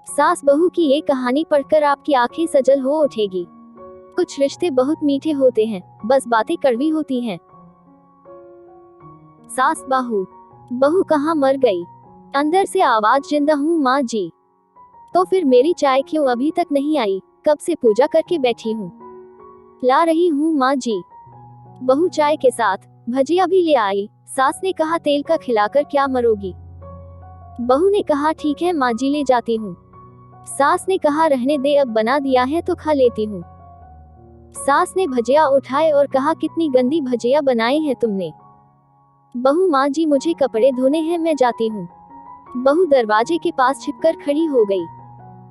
सास बहू की ये कहानी पढ़कर आपकी आंखें सजल हो उठेगी। कुछ रिश्ते बहुत मीठे होते हैं, बस बातें कड़वी होती हैं। सास बहू। बहू कहाँ मर गई? अंदर से आवाज, जिंदा हूँ माँ जी। तो फिर मेरी चाय क्यों अभी तक नहीं आई? कब से पूजा करके बैठी हूँ, ला रही हूँ माँ जी। बहू चाय के साथ भजिया भी ले आई। सास ने कहा, तेल का खिलाकर क्या मरोगी? बहू ने कहा, ठीक है माँ जी, ले जाती हूँ। सास ने कहा, रहने दे, अब बना दिया है तो खा लेती हूँ। सास ने भजिया उठाए और कहा, कितनी गंदी भजिया बनाई है तुमने। बहू, माँ जी मुझे कपड़े धोने हैं, मैं जाती हूँ। बहू दरवाजे के पास छिपकर खड़ी हो गई।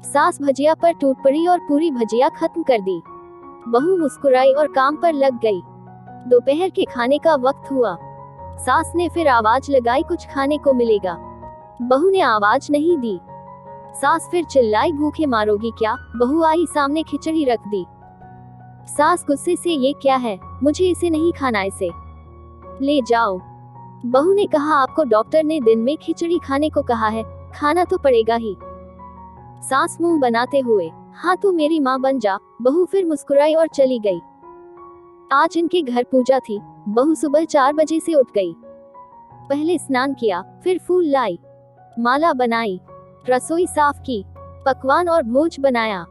सास भजिया पर टूट पड़ी और पूरी भजिया खत्म कर दी। बहू मुस्कुराई और काम पर लग गई। दोपहर के खाने का वक्त हुआ। सास ने फिर आवाज लगाई, कुछ खाने को मिलेगा? बहू ने आवाज नहीं दी। सास फिर चिल्लाई, भूखे मारोगी क्या? बहू आई, सामने खिचड़ी रख दी। सास गुस्से से, ये क्या है? मुझे इसे नहीं खाना, इसे ले जाओ। बहू ने कहा, आपको डॉक्टर ने दिन में खिचड़ी खाने को कहा है, खाना तो पड़ेगा ही। सास मुंह बनाते हुए, हाँ तू मेरी माँ बन जा। बहू फिर मुस्कुराई और चली गई। आज इनके घर पूजा थी। बहू सुबह 4 बजे से उठ गई। पहले स्नान किया, फिर फूल लाई, माला बनाई, रसोई साफ की, पकवान और भोज बनाया।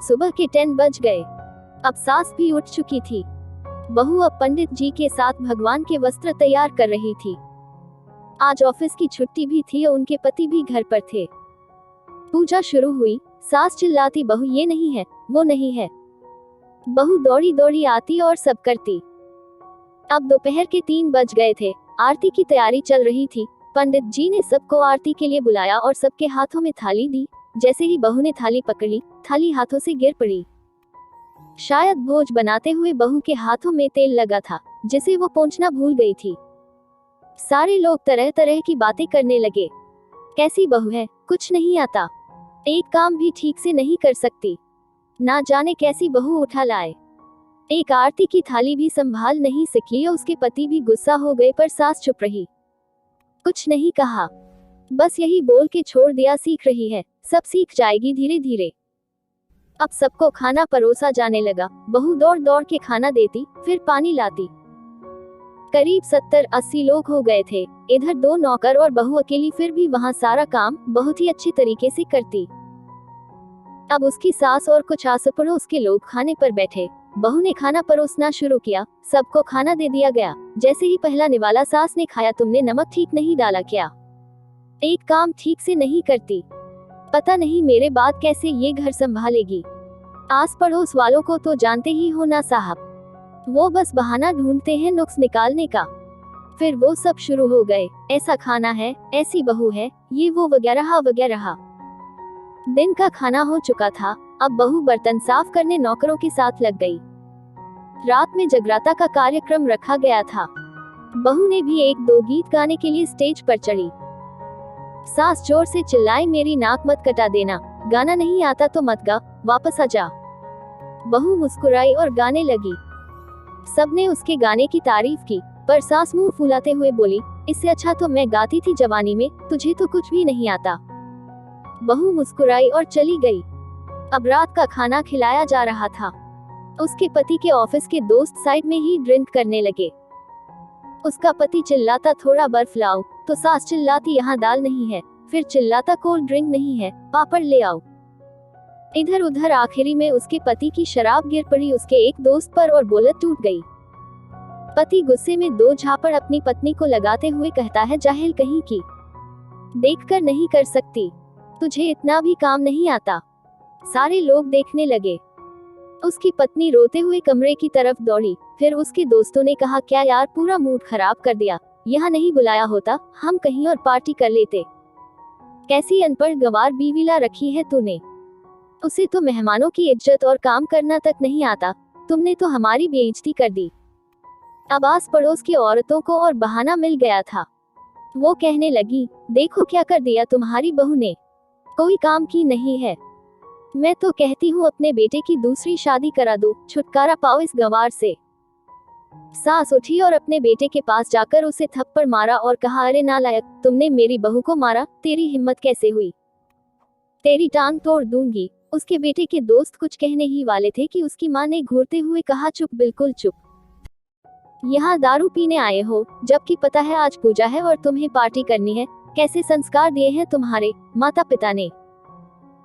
सुबह के 10 बज गए। अब सास भी उठ चुकी थी। बहू अब पंडित जी के साथ भगवान के वस्त्र तैयार कर रही थी। आज ऑफिस की छुट्टी भी थी और उनके पति भी घर पर थे। पूजा शुरू हुई। सास चिल्लाती, बहू ये नहीं है, वो नहीं है। बहू दौड़ी दौड़ी आती और सब करती। अब दोपहर के 3 बज गए थे। आरती की तैयारी चल रही थी। पंडित जी ने सबको आरती के लिए बुलाया और सबके हाथों में थाली दी। जैसे ही बहू ने थाली पकड़ी, थाली हाथों से गिर पड़ी। शायद भोज बनाते हुए बहू के हाथों में तेल लगा था, जिसे वो पोंछना भूल गई थी। सारे लोग तरह तरह की बातें करने लगे। कैसी बहू है, कुछ नहीं आता, एक काम भी ठीक से नहीं कर सकती, ना जाने कैसी बहू उठा लाए, एक आरती की थाली भी संभाल नहीं सकी। और उसके पति भी गुस्सा हो गए, पर सास चुप रही, कुछ नहीं कहा, बस यही बोल के छोड़ दिया, सीख रही है, सब सीख जाएगी धीरे धीरे। अब सबको खाना परोसा जाने लगा। बहू दौड़ दौड़ के खाना देती, फिर पानी लाती। करीब 70-80 लोग हो गए थे। इधर 2 नौकर और बहू अकेली, फिर भी वहाँ सारा काम बहुत ही अच्छी तरीके से करती। अब उसकी सास और कुछ आस पड़ोस के लोग खाने पर बैठे। बहू ने खाना परोसना शुरू किया। सबको खाना दे दिया गया। जैसे ही पहला निवाला सास ने खाया, तुमने नमक ठीक नहीं डाला क्या? एक काम ठीक से नहीं करती, पता नहीं मेरे बाद कैसे ये घर संभालेगी। आस पड़ोस वालों को तो जानते ही हो ना साहब, वो बस बहाना ढूंढते हैं नुक्स निकालने का। फिर वो सब शुरू हो गए, ऐसा खाना है, ऐसी बहू है, ये वो वगैरह वगैरह। दिन का खाना हो चुका था। अब बहू बर्तन साफ करने नौकरों के साथ लग गई। रात में जगराता का कार्यक्रम रखा गया था। बहू ने भी 1-2 गीत गाने के लिए स्टेज पर चढ़ी। सास जोर से चिल्लाई, मेरी नाक मत कटा देना, गाना नहीं आता तो मत गा, वापस आ जा। बहू मुस्कुराई और गाने लगी। सबने उसके गाने की तारीफ की, पर सास मुंह फुलाते हुए बोली, इससे अच्छा तो मैं गाती थी जवानी में, तुझे तो कुछ भी नहीं आता। बहू मुस्कुराई और चली गई। अब रात का खाना खिलाया जा रहा था। उसके पति के ऑफिस के दोस्त साइड में ही ड्रिंक करने लगे। उसका पति चिल्लाता, थोड़ा बर्फ लाओ, तो सास चिल्लाती, यहाँ दाल नहीं है, फिर चिल्लाता, कोल्ड ड्रिंक नहीं है, पापड़ ले आओ। इधर उधर आखिरी में उसके पति की शराब गिर पड़ी उसके एक दोस्त पर और बोलत टूट गई। पति गुस्से में 2 झापड़ अपनी पत्नी को लगाते हुए कहता है, जाहिल कहीं की, देखकर नहीं कर सकती, तुझे इतना भी काम नहीं आता। सारे लोग देखने लगे। उसकी पत्नी रोते हुए कमरे की तरफ दौड़ी। फिर उसके दोस्तों ने कहा, क्या यार, पूरा मूड खराब कर दिया, यहाँ नहीं बुलाया होता, हम कहीं और पार्टी कर लेते। कैसी अनपढ़ गंवार बीवी ला रखी है तूने, उसे तो मेहमानों की इज्जत और काम करना तक नहीं आता, तुमने तो हमारी बेइज्जती कर दी। अब आस पड़ोस की औरतों को और बहाना मिल गया था। वो कहने लगी, देखो क्या कर दिया तुम्हारी बहू ने, कोई काम की नहीं है। मैं तो कहती हूँ अपने बेटे की दूसरी शादी करा दो, छुटकारा पाओ इस गंवार से। सास उठी और अपने बेटे के पास जाकर उसे थप्पड़ मारा और कहा, अरे नालायक, तुमने मेरी बहू को मारा, तेरी हिम्मत कैसे हुई? तेरी टांग तोड़ दूंगी। उसके बेटे के दोस्त कुछ कहने ही वाले थे कि उसकी माँ ने घूरते हुए कहा, चुप, बिल्कुल चुप। यहाँ दारू पीने आए हो, जबकि पता है आज पूजा है और तुम्हें पार्टी करनी है। कैसे संस्कार दिए हैं तुम्हारे माता पिता ने?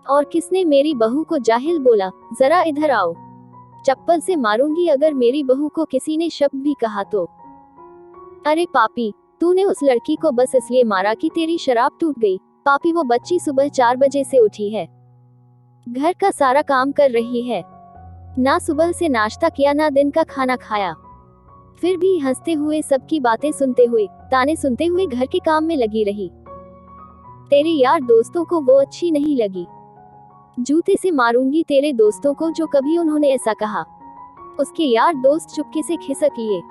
और किसने मेरी बहू को जाहिल बोला? जरा इधर आओ, चप्पल से मारूंगी अगर मेरी बहू को किसी ने शब्द भी कहा तो। अरे पापी, तूने उस लड़की को बस इसलिए मारा कि तेरी शराब टूट गई। पापी, वो बच्ची सुबह 4 बजे से उठी है, घर का सारा काम कर रही है, ना सुबह से नाश्ता किया ना दिन का खाना खाया, फिर भी हंसते हुए सबकी बातें सुनते हुए, ताने सुनते हुए घर के काम में लगी रही। तेरे यार दोस्तों को वो अच्छी नहीं लगी। जूते से मारूंगी तेरे दोस्तों को जो कभी उन्होंने ऐसा कहा। उसके यार दोस्त चुपके से खिसक लिए।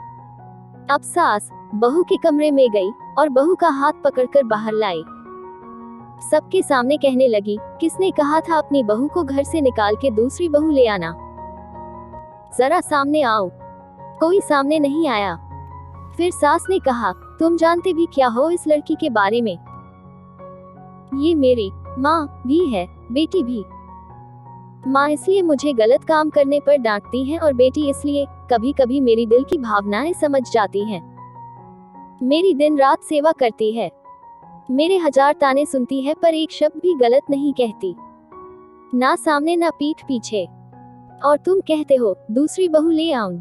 अब सास बहू के कमरे में गई और बहू का हाथ पकड़कर बाहर लाई। सबके सामने कहने लगी, किसने कहा था अपनी बहू को घर से निकाल के दूसरी बहू ले आना? जरा सामने आओ। कोई सामने नहीं आया। फिर सास ने कहा, तुम जानते भी क्या हो इस लड़की के बारे में? ये मेरी माँ भी है, बेटी भी। माँ इसलिए मुझे गलत काम करने पर डांटती हैं और बेटी इसलिए कभी कभी मेरी दिल की भावनाएं समझ जाती हैं। मेरी दिन रात सेवा करती है, मेरे 1000 ताने सुनती है पर एक शब्द भी गलत नहीं कहती, ना सामने ना पीठ पीछे। और तुम कहते हो दूसरी बहू ले आऊं?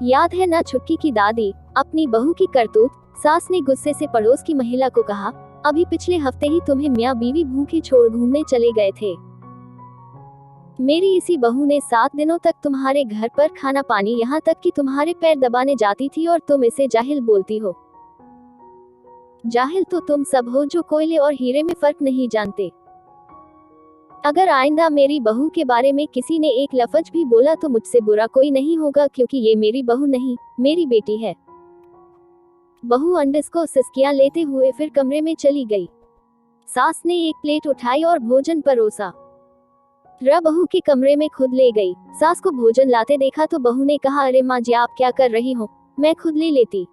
याद है ना छुटकी की दादी, अपनी बहू की करतूत? सास ने गुस्से से पड़ोस की महिला को कहा, अभी पिछले हफ्ते ही तुम्हें मियाँ बीवी भूखे छोड़ घूमने चले गए थे। मेरी इसी बहू ने 7 दिनों तक तुम्हारे घर पर खाना पानी, यहाँ तक कि तुम्हारे पैर दबाने जाती थी और तुम इसे जाहिल बोलती हो। जाहिल तो तुम सब हो जो कोयले और हीरे में फर्क नहीं जानते। अगर आइंदा मेरी बहू के बारे में किसी ने एक लफ्ज भी बोला तो मुझसे बुरा कोई नहीं होगा, क्योंकि ये मेरी बहू नहीं, मेरी बेटी है। बहू अंडस को सिसकियां लेते हुए फिर कमरे में चली गई। सास ने एक प्लेट उठाई और भोजन परोसा। बहू के कमरे में खुद ले गई। सास को भोजन लाते देखा तो बहू ने कहा, अरे माँ जी, आप क्या कर रही हो, मैं खुद ले लेती।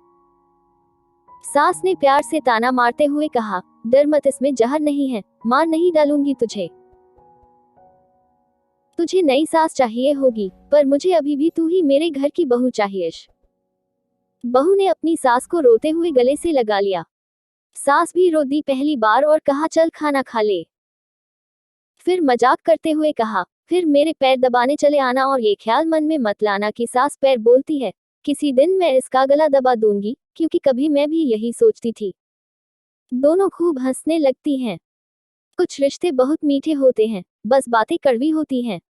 सास ने प्यार से ताना मारते हुए कहा, डर मत, इसमें जहर नहीं है, मार नहीं डालूंगी तुझे। तुझे नई सास चाहिए होगी, पर मुझे अभी भी तू ही मेरे घर की बहू चाहिए। बहू ने अपनी सास को रोते हुए गले से लगा लिया। सास भी रो दी पहली बार और कहा, चल खाना खा ले। फिर मजाक करते हुए कहा, फिर मेरे पैर दबाने चले आना और ये ख्याल मन में मत लाना कि सास पैर बोलती है, किसी दिन मैं इसका गला दबा दूंगी, क्योंकि कभी मैं भी यही सोचती थी। दोनों खूब हंसने लगती हैं। कुछ रिश्ते बहुत मीठे होते हैं, बस बातें कड़वी होती हैं।